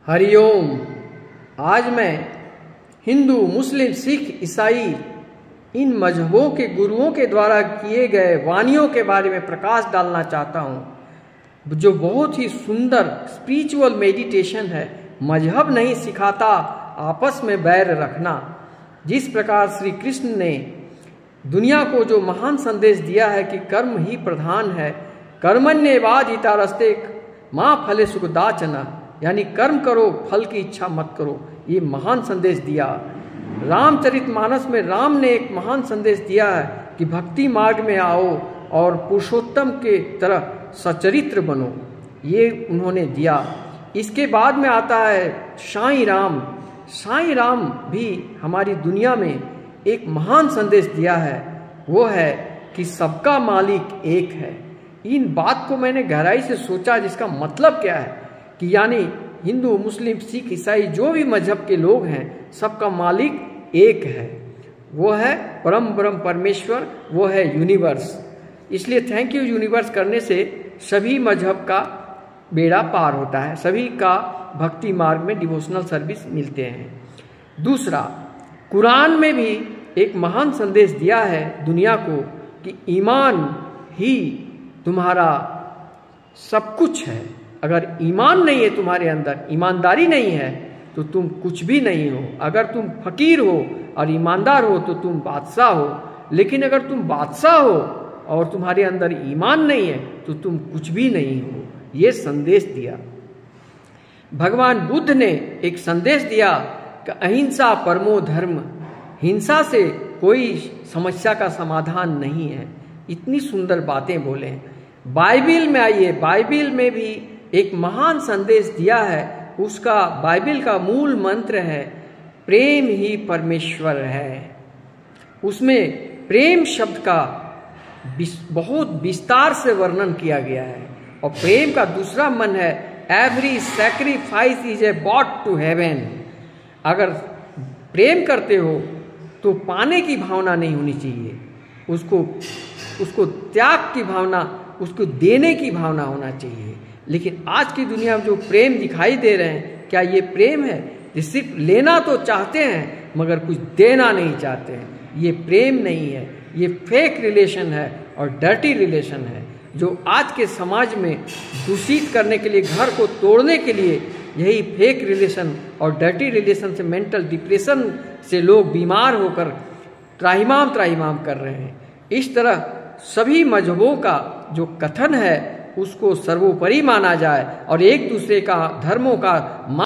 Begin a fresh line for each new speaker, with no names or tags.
हरिओम। आज मैं हिंदू, मुस्लिम, सिख, ईसाई इन मजहबों के गुरुओं के द्वारा किए गए वाणियों के बारे में प्रकाश डालना चाहता हूँ, जो बहुत ही सुंदर स्पिरिचुअल मेडिटेशन है। मजहब नहीं सिखाता आपस में बैर रखना। जिस प्रकार श्री कृष्ण ने दुनिया को जो महान संदेश दिया है कि कर्म ही प्रधान है, कर्मण्येवाधिकारस्ते मां फले सुखदाचना, यानी कर्म करो, फल की इच्छा मत करो, ये महान संदेश दिया। रामचरितमानस में राम ने एक महान संदेश दिया है कि भक्ति मार्ग में आओ और पुरुषोत्तम के तरह सचरित्र बनो, ये उन्होंने दिया। इसके बाद में आता है साईं राम। साईं राम भी हमारी दुनिया में एक महान संदेश दिया है, वो है कि सबका मालिक एक है। इन बात को मैंने गहराई से सोचा, जिसका मतलब क्या है कि यानी हिंदू, मुस्लिम, सिख, ईसाई जो भी मजहब के लोग हैं, सबका मालिक एक है, वो है परम ब्रह्म परमेश्वर, वो है यूनिवर्स। इसलिए थैंक यू यूनिवर्स करने से सभी मजहब का बेड़ा पार होता है, सभी का भक्ति मार्ग में डिवोशनल सर्विस मिलते हैं। दूसरा, कुरान में भी एक महान संदेश दिया है दुनिया को कि ईमान ही तुम्हारा सब कुछ है। अगर ईमान नहीं है तुम्हारे अंदर, ईमानदारी नहीं है, तो तुम कुछ भी नहीं हो। अगर तुम फकीर हो और ईमानदार हो तो तुम बादशाह हो, लेकिन अगर तुम बादशाह हो और तुम्हारे अंदर ईमान नहीं है तो तुम कुछ भी नहीं हो। ये संदेश दिया। भगवान बुद्ध ने एक संदेश दिया कि अहिंसा परमो धर्म, हिंसा से कोई समस्या का समाधान नहीं है। इतनी सुंदर बातें बोले। बाइबिल में आइए, बाइबिल में भी एक महान संदेश दिया है। उसका बाइबिल का मूल मंत्र है प्रेम ही परमेश्वर है। उसमें प्रेम शब्द का बहुत विस्तार से वर्णन किया गया है। और प्रेम का दूसरा मन है every sacrifice is a boat to heaven. अगर प्रेम करते हो तो पाने की भावना नहीं होनी चाहिए, उसको त्याग की भावना, उसको देने की भावना होना चाहिए। लेकिन आज की दुनिया में जो प्रेम दिखाई दे रहे हैं, क्या ये प्रेम है? ये सिर्फ लेना तो चाहते हैं मगर कुछ देना नहीं चाहते हैं। ये प्रेम नहीं है, ये फेक रिलेशन है और डर्टी रिलेशन है, जो आज के समाज में दूषित करने के लिए, घर को तोड़ने के लिए, यही फेक रिलेशन और डर्टी रिलेशन से, मेंटल डिप्रेशन से लोग बीमार होकर त्राहिमाम कर रहे हैं। इस तरह सभी मजहबों का जो कथन है उसको सर्वोपरि माना जाए और एक दूसरे का धर्मों का